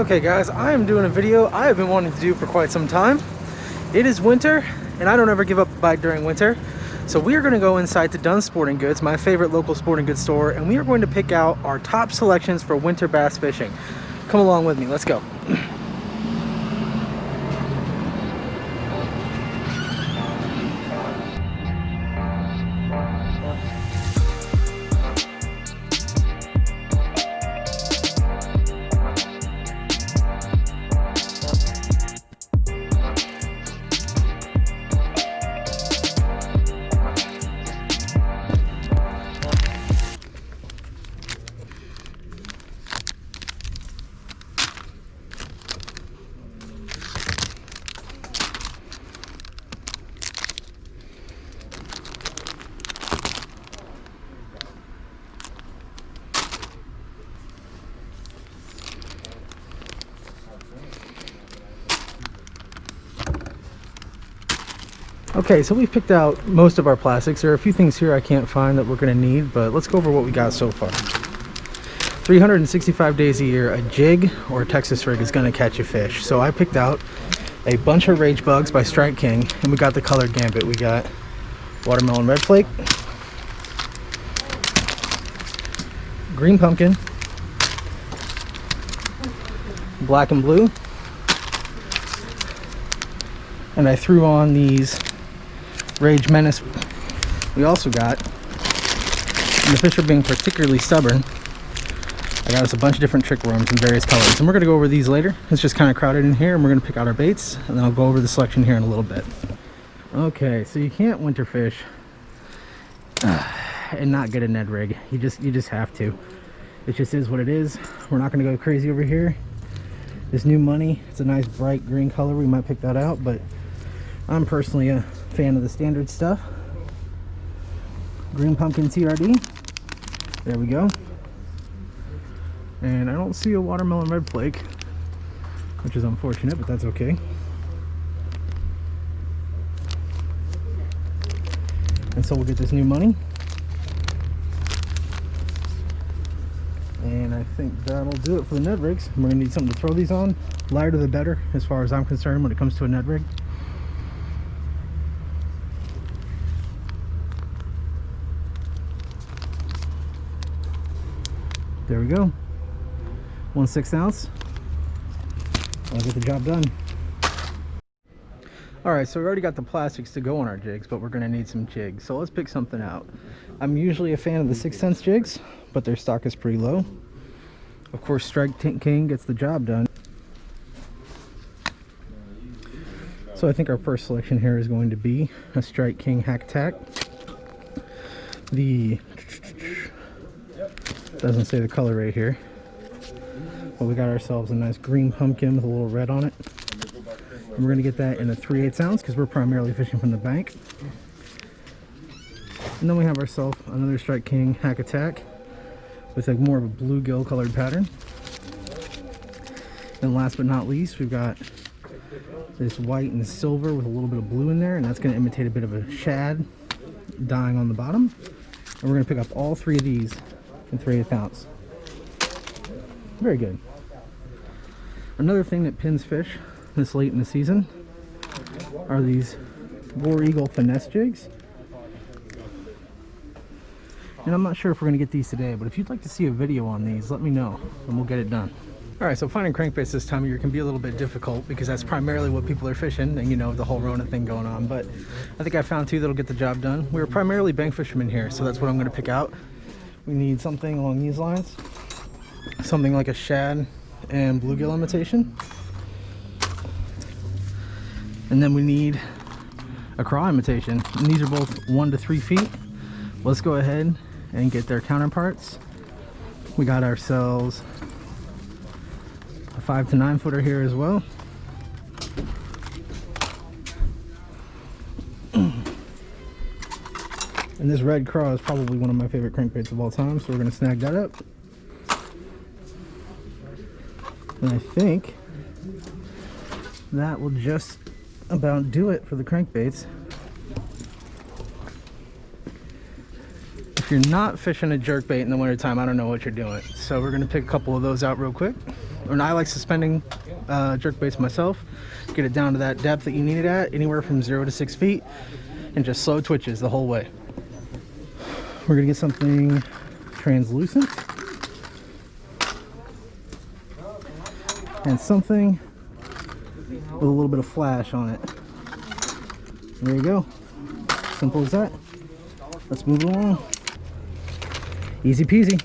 Okay guys, I am doing a video I have been wanting to do for quite some time. It is winter, and I don't ever give up a bite during winter. So we are going to go inside to Dunn'sSportingGoods, my favorite local sporting goods store, and we are going to pick out our top selections for winter bass fishing. Come along with me, let's go. Okay, so we've picked out most of our plastics. There are a few things here I can't find that we're going to need, but let's go over what we got so far. 365 days a year, a jig or a Texas rig is going to catch a fish. So I picked out a bunch of Rage Bugs by Strike King, and we got the colored gambit. We got watermelon red flake, green pumpkin, black and blue, and I threw on these Rage Menace. We also got, and the fish are being particularly stubborn, I got us a bunch of different trick worms in various colors, and we're going to go over these later. It's just kind of crowded in here, and we're going to pick out our baits, and then I'll go over the selection here in a little bit. Okay, so you can't winter fish and not get a Ned Rig. You just have to. It just is what it is. We're not going to go crazy over here. This new money, it's a nice bright green color. We might pick that out, but I'm personally a fan of the standard stuff. Green Pumpkin Trd. There we go. And I don't see a watermelon red flake, which is unfortunate, but that's okay. And so we'll get this new money. And I think that'll do it for the Ned Rigs. We're gonna need something to throw these on. Lighter the better, as far as I'm concerned, when it comes to a Ned Rig. There we go. 1/6 ounce. I'll get the job done. Alright, so we already got the plastics to go on our jigs, but we're going to need some jigs. So let's pick something out. I'm usually a fan of the 6 cents jigs, but their stock is pretty low. Of course, Strike King gets the job done. So I think our first selection here is going to be a Strike King Hack Attack. The doesn't say the color right here, but we got ourselves a nice green pumpkin with a little red on it, and we're going to get that in a 3/8 ounce because we're primarily fishing from the bank. And then we have ourselves another Strike King Hack Attack with a more of a bluegill colored pattern. And last but not least, we've got this white and silver with a little bit of blue in there, and that's going to imitate a bit of a shad dyeing on the bottom. And we're going to pick up all three of these in 3/8 ounce. Very good. Another thing that pins fish this late in the season are these War Eagle Finesse jigs. And I'm not sure if we're going to get these today, but if you'd like to see a video on these, let me know and we'll get it done. Alright, so finding crankbaits this time of year can be a little bit difficult because that's primarily what people are fishing, and you know, the whole Rona thing going on, but I think I found two that'll get the job done. We're primarily bank fishermen here, so that's what I'm going to pick out. We need something along these lines, something like a shad and bluegill imitation, and then we need a craw imitation, and these are both 1 to 3 feet. Let's go ahead and get their counterparts. We got ourselves a 5 to 9 footer here as well. And this red craw is probably one of my favorite crankbaits of all time, so we're going to snag that up. And I think that will just about do it for the crankbaits. If you're not fishing a jerkbait in the wintertime, I don't know what you're doing. So we're going to pick a couple of those out real quick. and I like suspending jerkbaits myself. Get it down to that depth that you need it at, anywhere from 0 to 6 feet, and just slow twitches the whole way. We're gonna get something translucent and something with a little bit of flash on it. There you go. Simple as that. Let's move along. Easy peasy.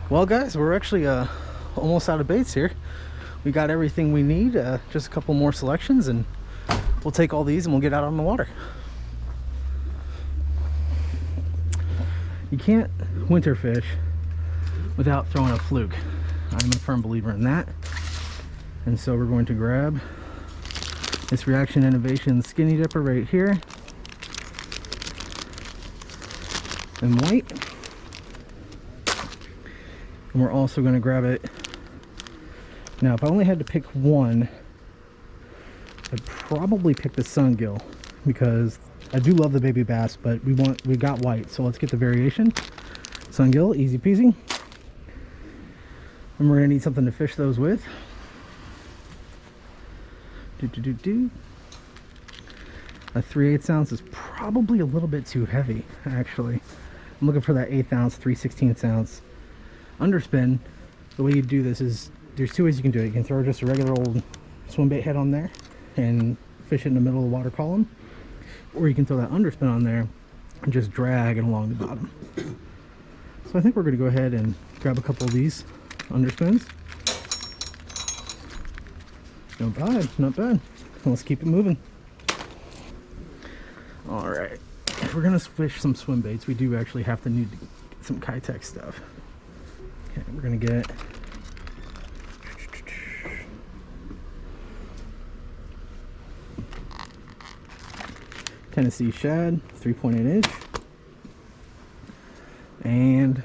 Well guys, we're actually almost out of baits here. We got everything we need, just a couple more selections, and we'll take all these and we'll get out on the water. You can't winter fish without throwing a fluke. I'm a firm believer in that. And so we're going to grab this Reaction Innovation Skinny Dipper right here in white. And we're also going to grab it. Now, if I only had to pick one, I'd probably pick the Sungill, because I do love the baby bass, but we got white, so let's get the variation. Sungill, easy peasy. And we're going to need something to fish those with. A 3/8 ounce is probably a little bit too heavy, actually. I'm looking for that 1/8 ounce, 3/16 ounce. Underspin, the way you do this is, there's two ways you can do it. You can throw just a regular old swim bait head on there and fish it in the middle of the water column, or you can throw that underspin on there and just drag it along the bottom. So I think we're going to go ahead and grab a couple of these underspins. Not bad, not bad. Let's keep it moving. All right, if we're gonna fish some swim baits, we do actually have to need to get some Kitech stuff. Okay, we're gonna get Tennessee shad, 3.8 inch, and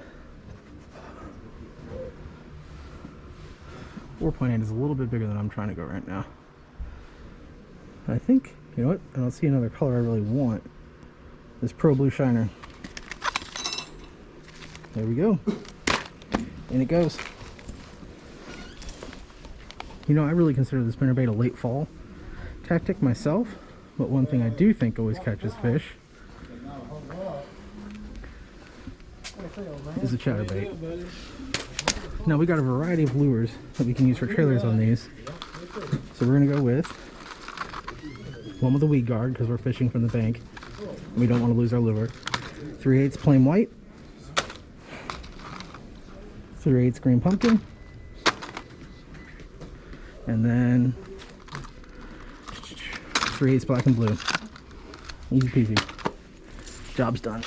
4.8 is a little bit bigger than I'm trying to go right now. I think, you know what, I don't see another color I really want. This Pro Blue Shiner. There we go. And it goes. You know, I really consider the spinnerbait a late fall tactic myself, but one thing I do think always catches fish is a chatterbait. Now we got a variety of lures that we can use for trailers on these. So we're gonna go with one with a weed guard, because we're fishing from the bank. We don't want to lose our lure. 3/8 plain white. 3/8 green pumpkin. And then 3/8 black and blue. Easy peasy. Job's done.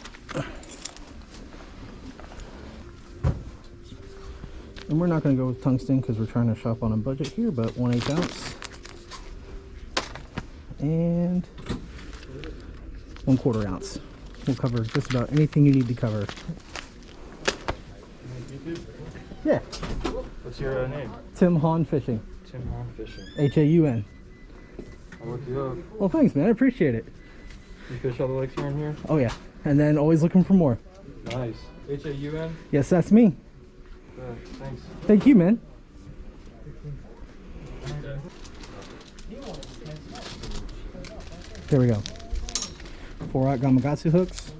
And we're not going to go with tungsten because we're trying to shop on a budget here, but 1/8 ounce. And 1/4 ounce. We'll cover just about anything you need to cover. Yeah. What's your name? Tim Haun Fishing. Tim Haun Fishing. H-A-U-N. I'll look you up. Well, thanks, man. I appreciate it. You fish all the lakes around here? Oh, yeah. And then always looking for more. Nice. H-A-U-N? Yes, that's me. Thanks. Thank you, man. There we go. 4/0 Gamakatsu hooks.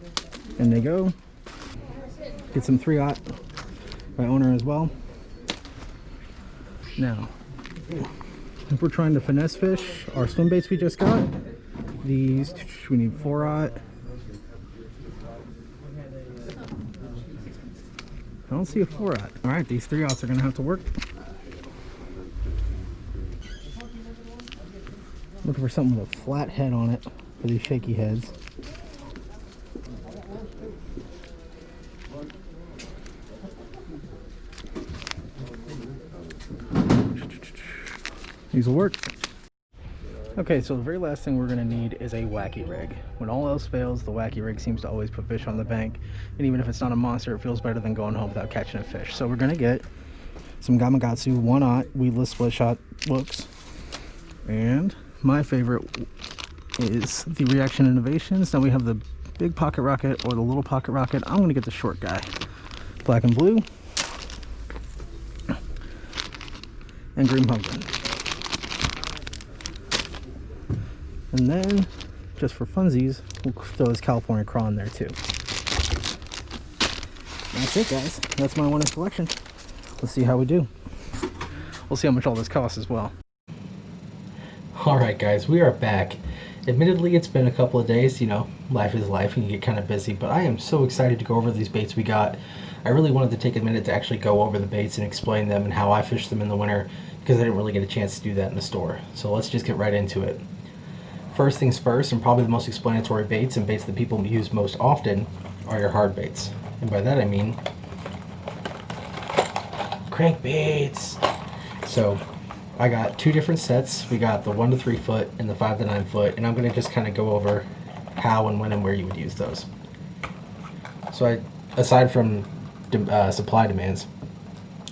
And they go. Get some 3/0 by owner as well. Now, if we're trying to finesse fish our swim baits we just got, these, we need 4/0. I don't see a 4/0. All right, these 3/0s are gonna have to work. Looking for something with a flat head on it for these shaky heads. These will work. Okay, so the very last thing we're going to need is a Wacky Rig. When all else fails, the Wacky Rig seems to always put fish on the bank. And even if it's not a monster, it feels better than going home without catching a fish. So we're going to get some Gamakatsu 1/0 weedless split shot hooks. And my favorite is the Reaction Innovations. Now we have the big pocket rocket or the little pocket rocket. I'm going to get the short guy. Black and blue. and green pumpkin. And then, just for funsies, we'll throw this California Craw in there too. That's it, guys. That's my winter selection. Let's see how we do. We'll see how much all this costs as well. Alright guys, we are back. Admittedly, it's been a couple of days, you know, life is life and you get kind of busy, but I am so excited to go over these baits we got. I really wanted to take a minute to actually go over the baits and explain them and how I fish them in the winter, because I didn't really get a chance to do that in the store. So let's just get right into it. First things first, and probably the most explanatory baits and baits that people use most often are your hard baits. And by that I mean crankbaits. So I got two different sets. We got the 1 to 3 foot and the 5 to 9 foot, and I'm going to just kind of go over how and when and where you would use those. So aside from supply demands,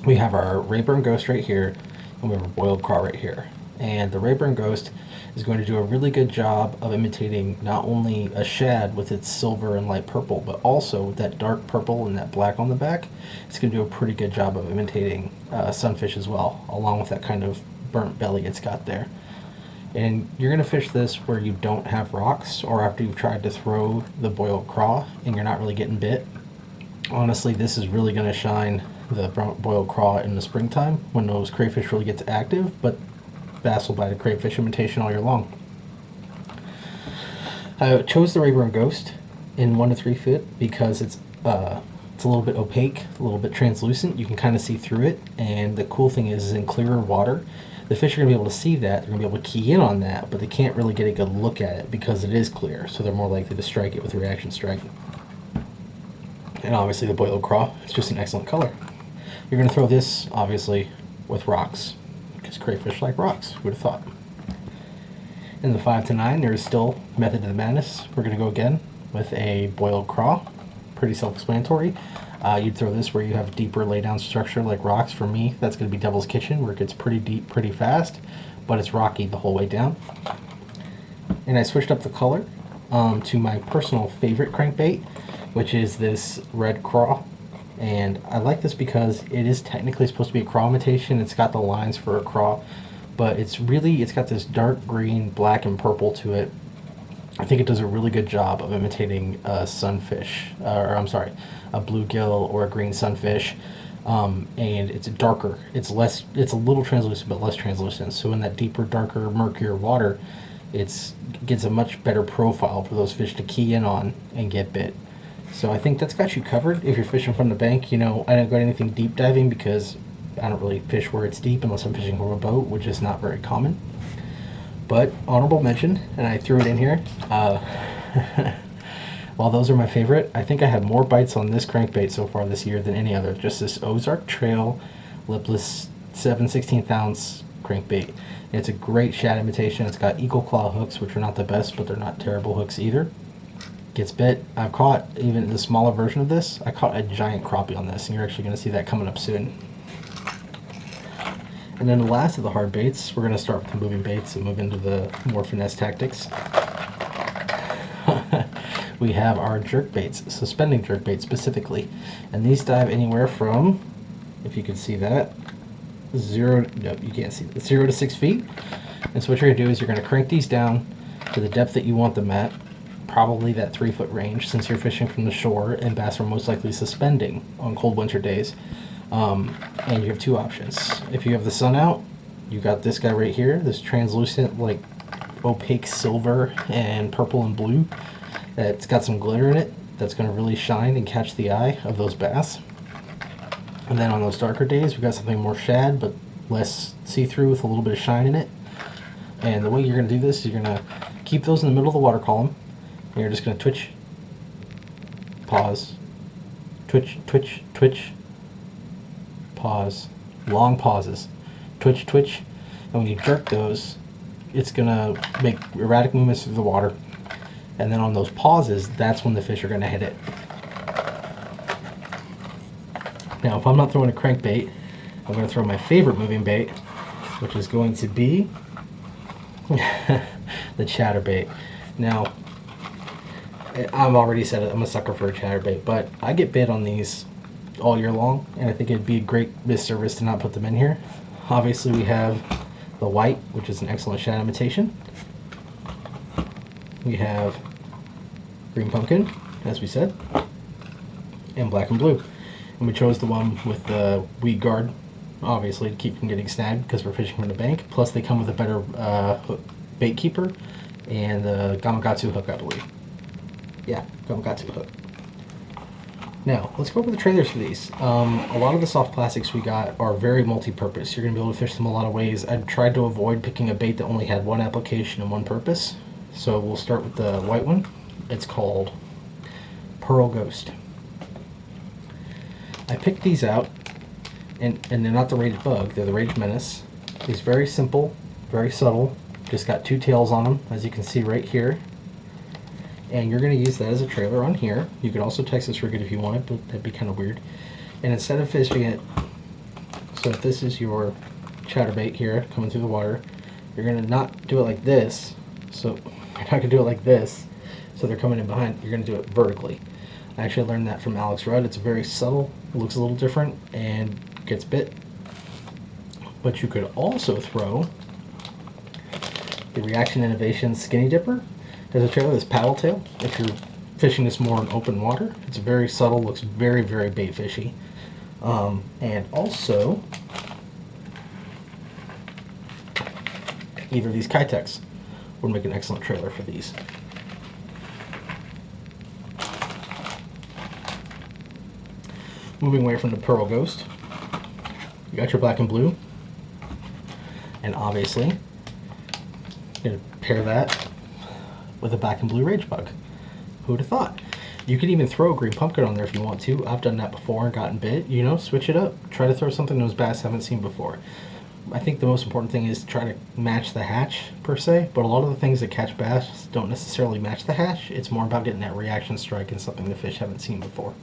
we have our Rayburn Ghost right here, and we have a boiled craw right here. And the Rayburn Ghost is going to do a really good job of imitating not only a shad with its silver and light purple, but also that dark purple and that black on the back. It's going to do a pretty good job of imitating sunfish as well, along with that kind of burnt belly it's got there. And you're going to fish this where you don't have rocks, or after you've tried to throw the boiled craw and you're not really getting bit. Honestly, this is really going to shine the boiled craw in the springtime when those crayfish really get active, but bass will bite a crayfish imitation all year long. I chose the Rayburn Ghost in 1 to 3 foot because it's a little bit opaque, a little bit translucent. You can kind of see through it, and the cool thing is in clearer water, the fish are going to be able to see that. They're going to be able to key in on that, but they can't really get a good look at it because it is clear, so they're more likely to strike it with a reaction strike. And obviously the boiled craw is just an excellent color. You're going to throw this, obviously, with rocks, because crayfish like rocks, who would have thought. In the 5 to 9, there is still method to the madness. We're going to go again with a boiled craw. Pretty self-explanatory. You'd throw this where you have deeper laydown structure like rocks. For me, that's going to be Devil's Kitchen, where it gets pretty deep pretty fast, but it's rocky the whole way down. And I switched up the color to my personal favorite crankbait, which is this red craw. And I like this because it is technically supposed to be a craw imitation. It's got the lines for a craw, but it's got this dark green, black, and purple to it. I think it does a really good job of imitating a sunfish, or I'm sorry, a bluegill or a green sunfish. And it's darker. It's a little translucent, but less translucent. So in that deeper, darker, murkier water, it gets a much better profile for those fish to key in on and get bit. So I think that's got you covered if you're fishing from the bank. You know, I don't got anything deep diving because I don't really fish where it's deep unless I'm fishing from a boat, which is not very common. But honorable mention, and I threw it in here. While those are my favorite, I think I have more bites on this crankbait so far this year than any other. Just this Ozark Trail lipless 7/16 ounce crankbait. It's a great shad imitation. It's got eagle claw hooks, which are not the best, but they're not terrible hooks either. Gets bit. I've caught, even the smaller version of this, I caught a giant crappie on this, and you're actually going to see that coming up soon. And then the last of the hard baits, we're going to start with the moving baits and move into the more finesse tactics. We have our jerk baits, suspending jerk baits specifically, and these dive anywhere from, if you can see that, no, you can't see it, 0 to 6 feet. And so what you're going to do is you're going to crank these down to the depth that you want them at, probably that 3 foot range, since you're fishing from the shore and bass are most likely suspending on cold winter days. And you have two options. If you have the sun out, you got this guy right here, this translucent, like opaque silver and purple and blue that's got some glitter in it that's going to really shine and catch the eye of those bass. And then on those darker days, we've got something more shad but less see-through with a little bit of shine in it. And the way you're going to do this is you're going to keep those in the middle of the water column. And you're just going to twitch, pause, twitch, twitch, twitch, pause, long pauses, twitch, twitch. And when you jerk those, it's going to make erratic movements through the water. And then on those pauses, that's when the fish are going to hit it. Now, if I'm not throwing a crankbait, I'm going to throw my favorite moving bait, which is going to be the chatterbait. Now, I've already said it, I'm a sucker for a chatterbait, but I get bit on these all year long, and I think it'd be a great misservice to not put them in here. Obviously we have the white, which is an excellent shad imitation. We have green pumpkin, as we said, and black and blue. And we chose the one with the weed guard, obviously, to keep from getting snagged because we're fishing from the bank. Plus they come with a better bait keeper and the Gamakatsu hook, I believe. Yeah, Gamakatsu hook. Now, let's go over the trailers for these. A lot of the soft plastics we got are very multi-purpose. You're going to be able to fish them a lot of ways. I tried to avoid picking a bait that only had one application and one purpose. So we'll start with the white one. It's called Pearl Ghost. I picked these out, and they're not the Rage Bug, they're the Rage Menace. These very simple, very subtle, just got two tails on them, as you can see right here. And you're going to use that as a trailer on here. You could also Texas rig it if you wanted, but that'd be kind of weird. And instead of fishing it, so if this is your chatterbait here coming through the water, you're going to not do it like this. So you're not going to do it like this, so they're coming in behind. You're going to do it vertically. I actually learned that from Alex Rudd. It's very subtle, it looks a little different, and gets bit. But you could also throw the Reaction Innovations Skinny Dipper. There's a trailer that's paddle tail. If you're fishing this more in open water, it's very subtle, looks very, very bait fishy. And also, either of these Kitex would make an excellent trailer for these. Moving away from the Pearl Ghost, you got your black and blue, and obviously, you're going to pair that with a black and blue Rage Bug. Who would have thought? You could even throw a green pumpkin on there if you want to. I've done that before and gotten bit. You know, switch it up. Try to throw something those bass haven't seen before. I think the most important thing is try to match the hatch, per se, but a lot of the things that catch bass don't necessarily match the hatch. It's more about getting that reaction strike and something the fish haven't seen before.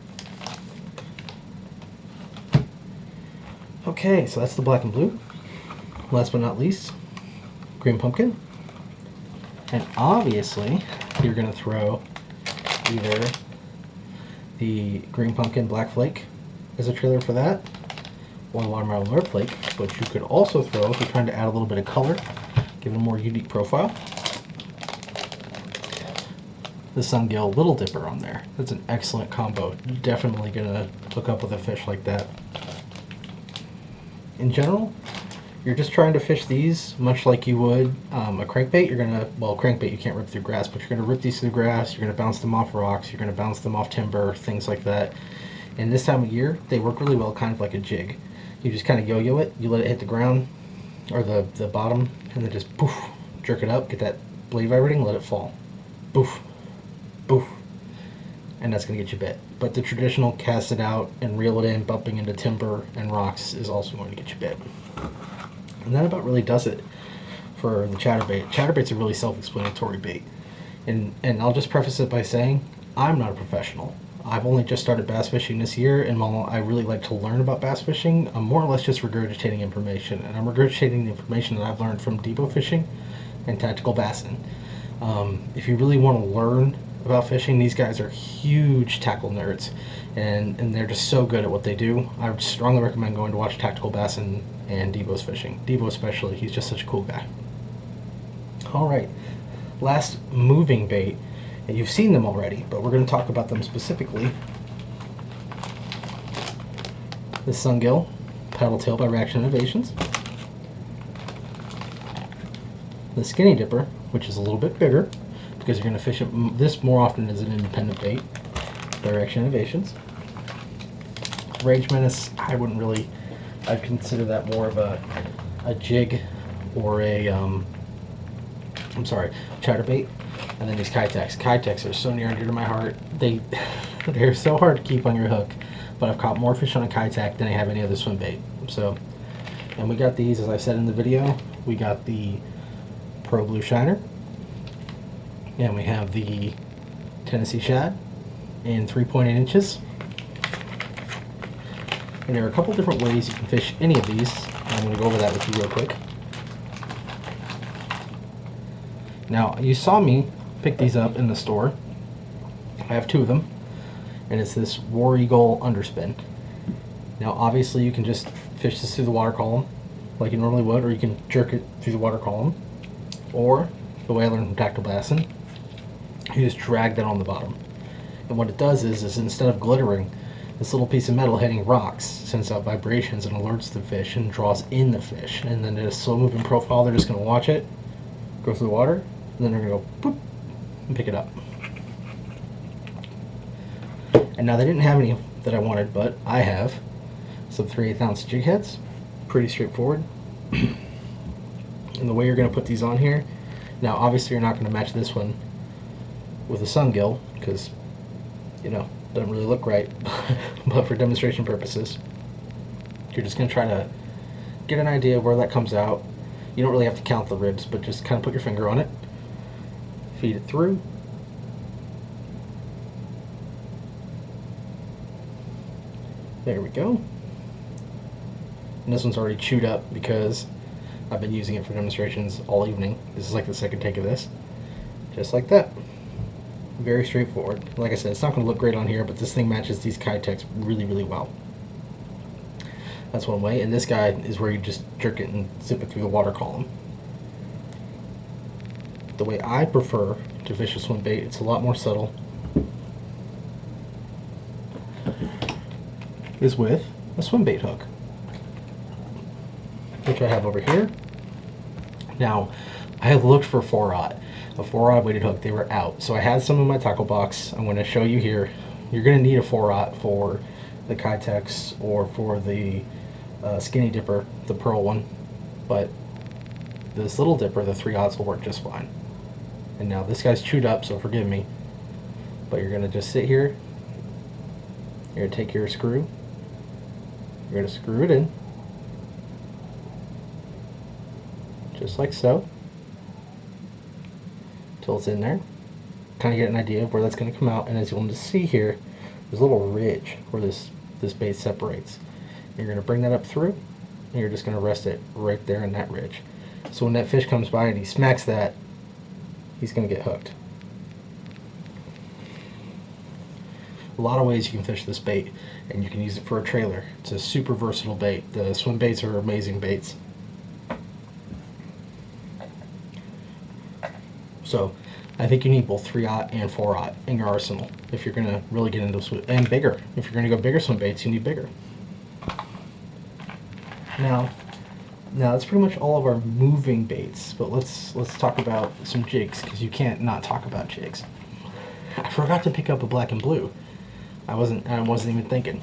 Okay, so that's the black and blue. Last but not least, green pumpkin. And obviously, you're going to throw either the green pumpkin black flake as a trailer for that, or the watermelon lure flake, but you could also throw, if you're trying to add a little bit of color, give it a more unique profile, the Sungill Little Dipper on there. That's an excellent combo. Definitely going to hook up with a fish like that. In general, you're just trying to fish these much like you would a crankbait. You're gonna, well, crankbait you can't rip through grass, but you're gonna rip these through grass, you're gonna bounce them off rocks, you're gonna bounce them off timber, things like that. And this time of year, they work really well, kind of like a jig. You just kind of yo-yo it, you let it hit the ground, or the bottom, and then just poof, jerk it up, get that blade vibrating, let it fall. Poof, poof. And that's gonna get you bit. But the traditional cast it out and reel it in, bumping into timber and rocks is also going to get you bit. And that about really does it for the chatterbait. Chatterbait's a really self-explanatory bait. And I'll just preface it by saying, I'm not a professional. I've only just started bass fishing this year, and while I really like to learn about bass fishing, I'm more or less just regurgitating information. And I'm regurgitating the information that I've learned from depot fishing and tactical bassing. If you really want to learn about fishing, these guys are huge tackle nerds, and they're just so good at what they do. I would strongly recommend going to watch Tactical Bass and Devo's fishing. Devo especially, he's just such a cool guy. Alright, last moving bait, and you've seen them already, but we're going to talk about them specifically. The Sungill Paddle Tail by Reaction Innovations. The Skinny Dipper, which is a little bit bigger, because you're going to fish it this more often as an independent bait, by Reaction Innovations. Rage Menace, I'd consider that more of a jig or a, chatterbait. And then these Kitex. Kitex are so near and dear to my heart. They're so hard to keep on your hook, but I've caught more fish on a Kitex than I have any other swim bait. So, and we got these, as I said in the video, we got the Pro Blue Shiner, and we have the Tennessee Shad in 3.8 inches. And there are a couple different ways you can fish any of these. I'm going to go over that with you real quick. Now, you saw me pick these up in the store. I have two of them, and it's this War Eagle underspin. Now, obviously, you can just fish this through the water column, like you normally would, or you can jerk it through the water column. Or, the way I learned from tactical bassin, you just drag that on the bottom. And what it does is instead of glittering, this little piece of metal hitting rocks sends out vibrations and alerts the fish and draws in the fish. And then in a slow moving profile, they're just going to watch it go through the water, and then they're going to go boop and pick it up. And now they didn't have any that I wanted, but I have some 3/8 ounce jig heads. Pretty straightforward. And the way you're going to put these on here, now obviously you're not going to match this one with a sun gill because, you know, it doesn't really look right. But for demonstration purposes, you're just going to try to get an idea of where that comes out. You don't really have to count the ribs, but just kind of put your finger on it, feed it through. There we go. And this one's already chewed up because I've been using it for demonstrations all evening. This is like the second take of this. Just like that. Very straightforward. Like I said, it's not going to look great on here, but this thing matches these Kitechs really, really well. That's one way. And this guy is where you just jerk it and zip it through the water column. The way I prefer to fish a swim bait, it's a lot more subtle, is with a swim bait hook, which I have over here. Now, I have looked for a 4/0 weighted hook. They were out, so I had some in my tackle box. I'm going to show you here. You're going to need a 4/0 for the Kitechs or for the skinny dipper, the pearl one, but this little dipper, the 3/0 will work just fine. And now this guy's chewed up, so forgive me, but you're going to just sit here. You're going to take your screw. You're going to screw it in, just like so, till it's in there. Kind of get an idea of where that's going to come out, and as you'll see here, there's a little ridge where this bait separates. And you're going to bring that up through, and you're just going to rest it right there in that ridge. So when that fish comes by and he smacks that, he's going to get hooked. A lot of ways you can fish this bait, and you can use it for a trailer. It's a super versatile bait. The swim baits are amazing baits. So I think you need both 3/0 and 4/0 in your arsenal if you're going to really get into swim, and bigger. If you're going to go bigger swim baits, you need bigger. Now that's pretty much all of our moving baits, but let's talk about some jigs, because you can't not talk about jigs. I forgot to pick up a black and blue. I wasn't even thinking.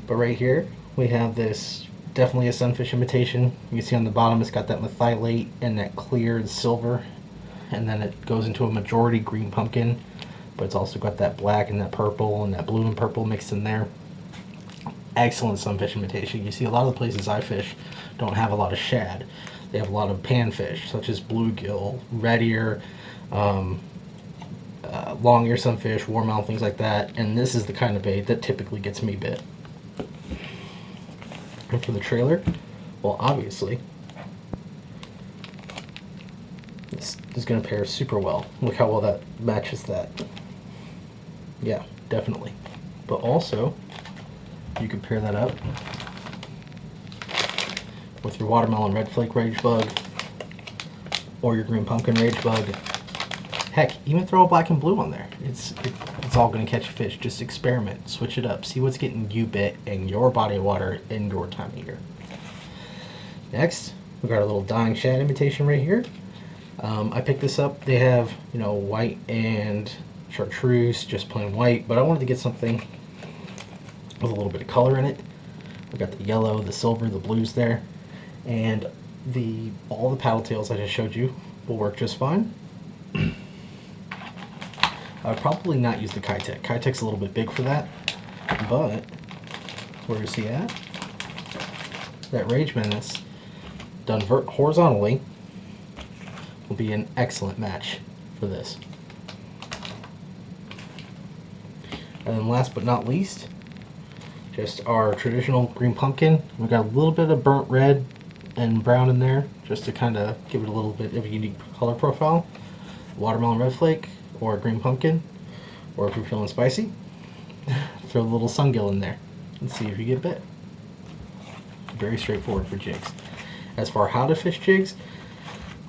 But right here we have this, definitely a sunfish imitation. You can see on the bottom it's got that methylate and that clear silver, and then it goes into a majority green pumpkin, but it's also got that black and that purple and that blue and purple mixed in there. Excellent sunfish imitation. You see a lot of the places I fish don't have a lot of shad. They have a lot of panfish, such as bluegill, red ear, long ear sunfish, warmouth, things like that. And this is the kind of bait that typically gets me bit. And for the trailer, well, obviously, this is going to pair super well. Look how well that matches that. Yeah, definitely. But also, you can pair that up with your watermelon red flake rage bug or your green pumpkin rage bug. Heck, even throw a black and blue on there. It's all going to catch a fish. Just experiment, switch it up, see what's getting you bit in your body of water in your time of year. Next, we got our little dying shad imitation right here. I picked this up. They have, you know, white and chartreuse, just plain white, but I wanted to get something with a little bit of color in it. We got the yellow, the silver, the blues there, and all the paddle tails I just showed you will work just fine. I would probably not use the Kitech. Kitech's a little bit big for that, but where is he at? That Rage Menace done horizontally will be an excellent match for this. And then last but not least, just our traditional green pumpkin. We got a little bit of burnt red and brown in there, just to kind of give it a little bit of a unique color profile. Watermelon red flake or green pumpkin, or if you're feeling spicy, throw a little sungill in there and see if you get bit. very straightforward for jigs. As for how to fish jigs,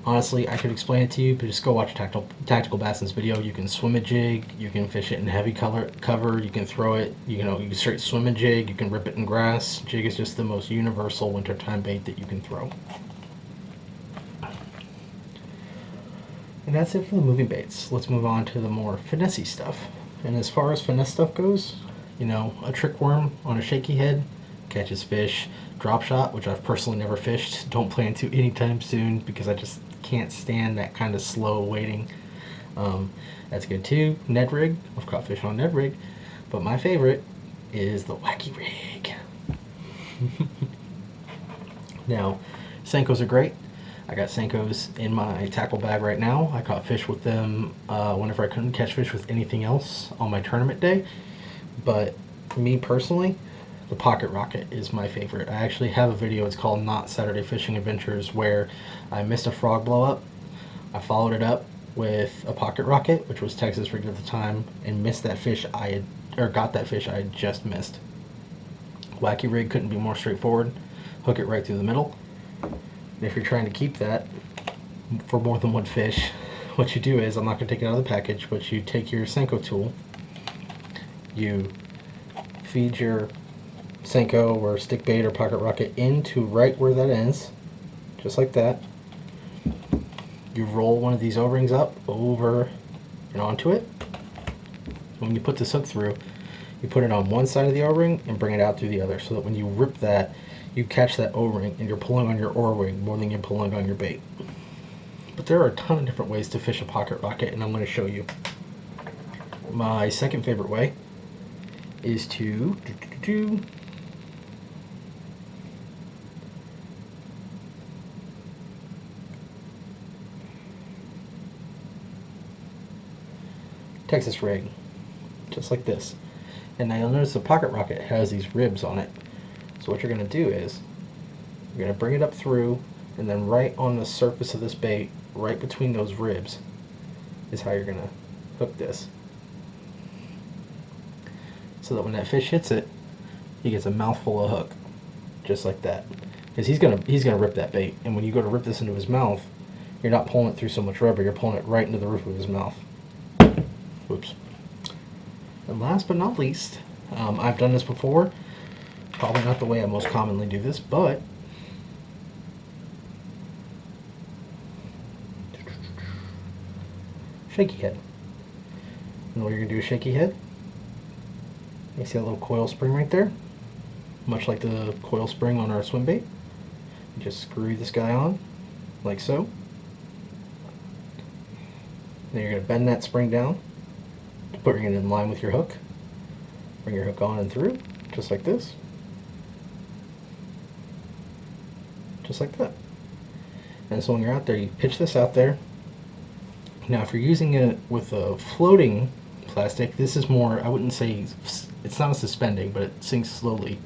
honestly, I could explain it to you, but just go watch Tactical Bass's video. You can swim a jig, you can fish it in heavy cover, you can throw it, you can straight swim a jig, you can rip it in grass. Jig is just the most universal wintertime bait that you can throw. And that's it for the moving baits. Let's move on to the more finesse stuff. And as far as finesse stuff goes, a trick worm on a shaky head catches fish. Drop shot, which I've personally never fished, don't plan to anytime soon because I just can't stand that kind of slow waiting. That's good too. Ned Rig, I've caught fish on Ned Rig, but my favorite is the Wacky Rig. Now, Senkos are great. I got Senkos in my tackle bag right now. I caught fish with them whenever I couldn't catch fish with anything else on my tournament day. But me personally, the Pocket Rocket is my favorite. I actually have a video, it's called Not Saturday Fishing Adventures, where I missed a frog blow up. I followed it up with a Pocket Rocket, which was Texas rigged at the time, and missed that fish got that fish I had just missed. Wacky Rig couldn't be more straightforward. Hook it right through the middle. And if you're trying to keep that for more than one fish, what you do is, I'm not going to take it out of the package, but you take your Senko tool, you feed your Senko or stick bait or Pocket Rocket into right where that ends, just like that. You roll one of these O-rings up, over, and onto it. When you put this hook through, you put it on one side of the O-ring and bring it out through the other, so that when you rip that, you catch that O-ring and you're pulling on your O-ring more than you're pulling on your bait. But there are a ton of different ways to fish a Pocket Rocket, and I'm going to show you. My second favorite way is to Texas rig, just like this. And now you'll notice the Pocket Rocket has these ribs on it. So what you're going to do is, you're going to bring it up through, and then right on the surface of this bait, right between those ribs, is how you're going to hook this. So that when that fish hits it, he gets a mouthful of hook, just like that. Because he's gonna rip that bait, and when you go to rip this into his mouth, you're not pulling it through so much rubber, you're pulling it right into the roof of his mouth. Oops. And last but not least, I've done this before. Probably not the way I most commonly do this, but shaky head. And what you're going to do is shaky head. You see that little coil spring right there? Much like the coil spring on our swim bait. You just screw this guy on, like so. Then you're going to bend that spring down, putting it in line with your hook. Bring your hook on and through, just like this. Just like that. And so when you're out there, you pitch this out there. Now if you're using it with a floating plastic, this is more, I wouldn't say, it's not a suspending, but it sinks slowly.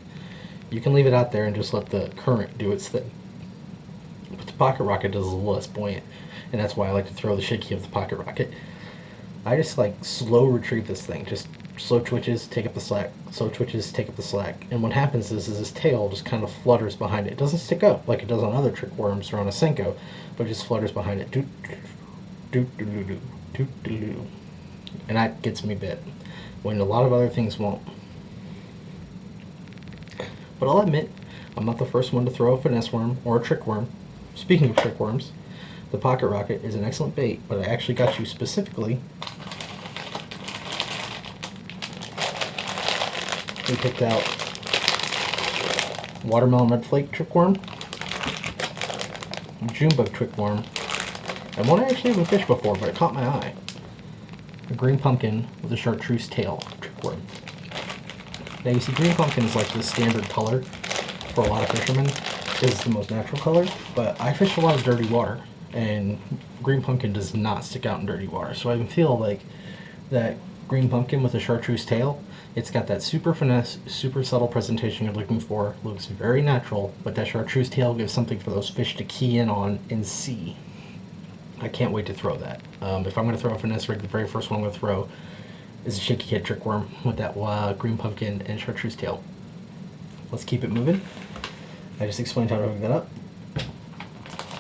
You can leave it out there and just let the current do its thing. But the Pocket Rocket does a little less buoyant, and that's why I like to throw the shaky of the Pocket Rocket. I just like slow retrieve this thing, just slow twitches, take up the slack, slow twitches, take up the slack. And what happens is this tail just kind of flutters behind it. It doesn't stick up like it does on other trick worms or on a Senko, but it just flutters behind it. Doot, doot, doot, doot, doot, doot, doot. And that gets me bit, when a lot of other things won't. But I'll admit, I'm not the first one to throw a finesse worm or a trick worm. Speaking of trick worms, the Pocket Rocket is an excellent bait, but I actually got you specifically. We picked out watermelon red flake trick worm, June bug trick worm, and one I actually haven't fished before, but it caught my eye. A green pumpkin with a chartreuse tail trick worm. Now you see, green pumpkin is like the standard color for a lot of fishermen. It's the most natural color, but I fish a lot of dirty water, and green pumpkin does not stick out in dirty water. So I feel like that green pumpkin with a chartreuse tail, it's got that super finesse, super subtle presentation you're looking for. Looks very natural, but that chartreuse tail gives something for those fish to key in on and see. I can't wait to throw that. If I'm going to throw a finesse rig, the very first one I'm going to throw is a shaky head trick worm with that green pumpkin and chartreuse tail. Let's keep it moving. I just explained how to hook that up.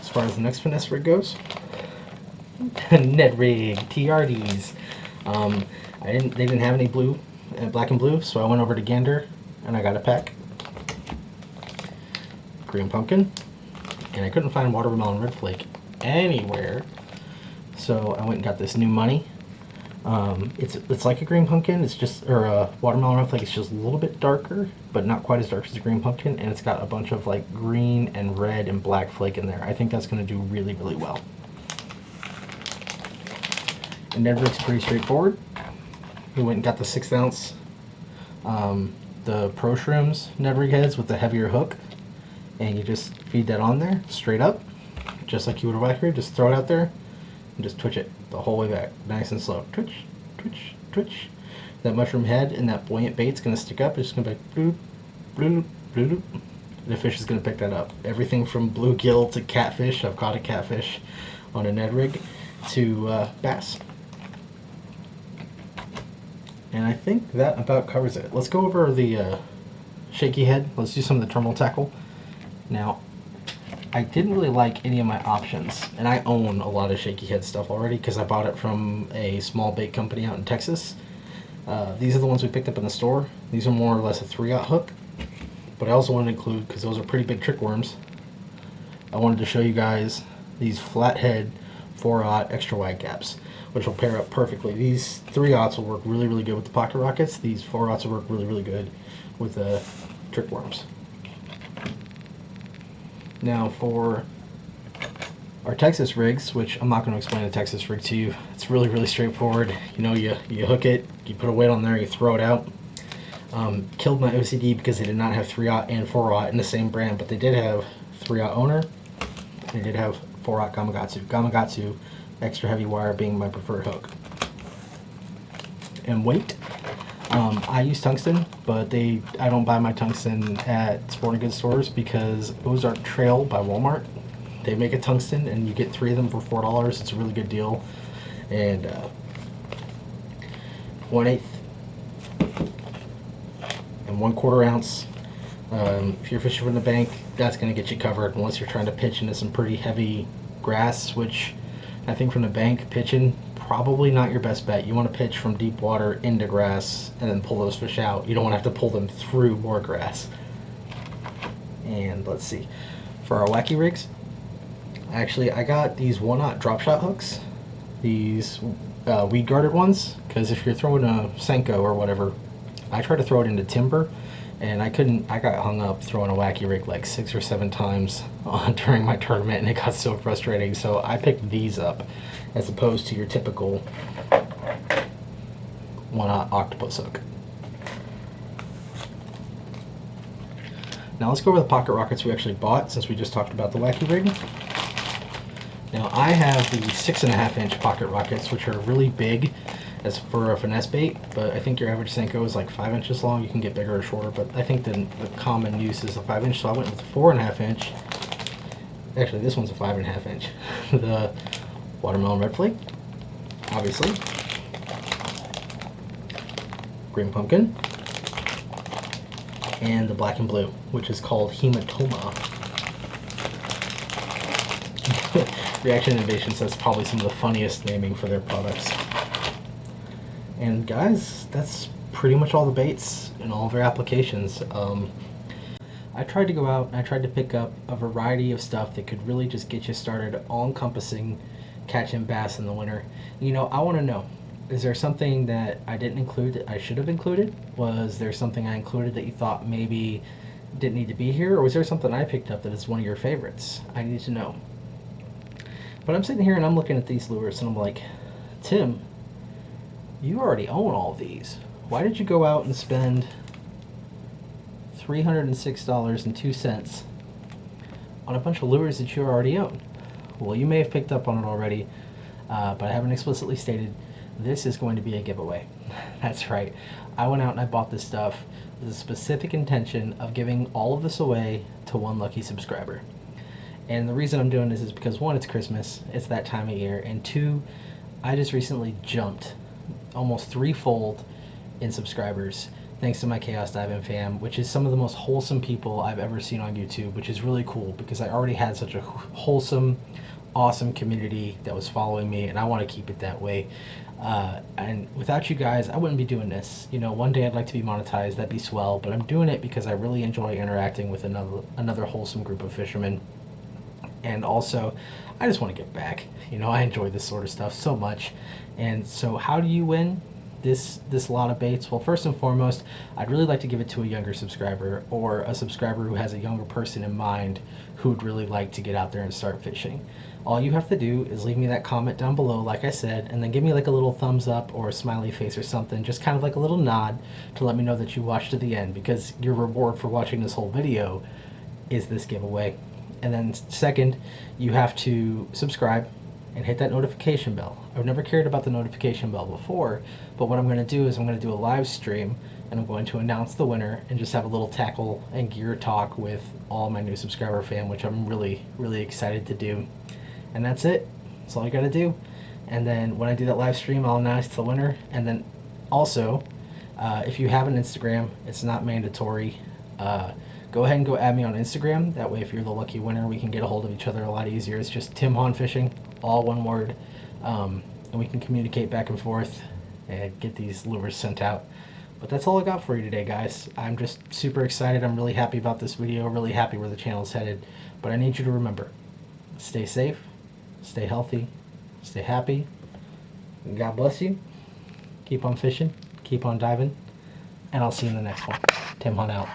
As far as the next finesse rig goes, Ned Rig TRDs. They didn't have any blue, black and blue, so I went over to Gander and I got a pack. Green pumpkin, and I couldn't find watermelon red flake anywhere, so I went and got this new money. It's like a green pumpkin, it's just, or a watermelon red flake, it's just a little bit darker, but not quite as dark as a green pumpkin, and it's got a bunch of like green and red and black flake in there. I think that's going to do really, really well. And Ned Rig's pretty straightforward. We went and got the 6 ounce, the Pro Shrooms Ned Rig heads with the heavier hook, and you just feed that on there straight up, just like you would a Wacky Rig. Just throw it out there and just twitch it the whole way back, nice and slow. Twitch, twitch, twitch. That mushroom head and that buoyant bait's gonna stick up. It's just gonna be bloop, bloop, bloop. The fish is gonna pick that up. Everything from bluegill to catfish. I've caught a catfish on a Ned Rig, to bass. And I think that about covers it. Let's go over the shaky head. Let's do some of the terminal tackle. Now, I didn't really like any of my options, and I own a lot of shaky head stuff already because I bought it from a small bait company out in Texas. These are the ones we picked up in the store. These are more or less a 3/0 hook, but I also wanted to include, because those are pretty big trick worms, I wanted to show you guys these flathead 4/0 extra wide gaps, which will pair up perfectly. These 3/0s will work really, really good with the pocket rockets. These 4/0s will work really, really good with the trick worms. Now for our Texas rigs, which I'm not going to explain the Texas rig to you. It's really, really straightforward. You know, you hook it, you put a weight on there, you throw it out. Killed my OCD because they did not have 3/0 and 4/0 in the same brand, but they did have 3/0 owner. They did have 4/0 Gamakatsu. Gamakatsu extra heavy wire being my preferred hook. And weight. I use tungsten, but I don't buy my tungsten at sporting goods stores because Ozark Trail by Walmart, they make a tungsten and you get 3 of them for $4. It's a really good deal. And 1/8 and 1/4 ounce. If you're fishing from the bank, that's going to get you covered unless you're trying to pitch into some pretty heavy grass, which I think from the bank pitching, probably not your best bet. You want to pitch from deep water into grass and then pull those fish out. You don't want to have to pull them through more grass. And let's see, for our Wacky rigs, actually I got these 1/0 drop shot hooks, these weed guarded ones, because if you're throwing a Senko or whatever, I try to throw it into timber and I got hung up throwing a Wacky rig like 6 or 7 times during my tournament, and it got so frustrating. So I picked these up as opposed to your typical 1/0 octopus hook. Now let's go over the pocket rockets we actually bought, since we just talked about the Wacky rig. Now I have the 6.5 inch pocket rockets, which are really big as for a finesse bait, but I think your average Senko is like 5 inches long. You can get bigger or shorter, but I think the common use is a 5 inch, so I went with the 4.5 inch. Actually, this one's a 5.5 inch. The watermelon red flake, obviously. Green pumpkin. And the black and blue, which is called hematoma. Reaction Innovation says probably some of the funniest naming for their products. And guys, that's pretty much all the baits and all of their applications. I tried to go out and I tried to pick up a variety of stuff that could really just get you started all-encompassing catching bass in the winter. You know, I want to know, is there something that I didn't include that I should have included? Was there something I included that you thought maybe didn't need to be here? Or was there something I picked up that is one of your favorites? I need to know. But I'm sitting here and I'm looking at these lures and I'm like, Tim, you already own all these. Why did you go out and spend $306.02 on a bunch of lures that you already own? Well, you may have picked up on it already, but I haven't explicitly stated this is going to be a giveaway. That's right. I went out and I bought this stuff with the specific intention of giving all of this away to one lucky subscriber. And the reason I'm doing this is because, one, it's Christmas, it's that time of year, and 2, I just recently jumped almost 3-fold in subscribers. thanks to my Chaos Diving fam, which is some of the most wholesome people I've ever seen on YouTube, which is really cool because I already had such a wholesome, awesome community that was following me, and I want to keep it that way. And without you guys, I wouldn't be doing this. You know, one day I'd like to be monetized, that'd be swell, but I'm doing it because I really enjoy interacting with another wholesome group of fishermen. And also, I just want to get back. You know, I enjoy this sort of stuff so much. And so how do you win this lot of baits? Well, first and foremost, I'd really like to give it to a younger subscriber, or a subscriber who has a younger person in mind who'd really like to get out there and start fishing. All you have to do is leave me that comment down below, like I said, and then give me like a little thumbs up or a smiley face or something, just kind of like a little nod to let me know that you watched to the end, because your reward for watching this whole video is this giveaway. And then second, you have to subscribe and hit that notification bell. I've never cared about the notification bell before, but what I'm going to do is I'm going to do a live stream, and I'm going to announce the winner and just have a little tackle and gear talk with all my new subscriber fam, which I'm really excited to do. And that's it. That's all you got to do. And then when I do that live stream, I'll announce the winner. And then also, if you have an Instagram, it's not mandatory. Go ahead and go add me on Instagram. That way, if you're the lucky winner, we can get a hold of each other a lot easier. It's just Tim Hahn Fishing, all one word. And we can communicate back and forth and get these lures sent out. But that's all I got for you today, guys. I'm just super excited. I'm really happy about this video, really happy where the channel's headed. But I need you to remember, stay safe, stay healthy, stay happy. God bless you. Keep on fishing, keep on diving, and I'll see you in the next one. Tim Hahn out.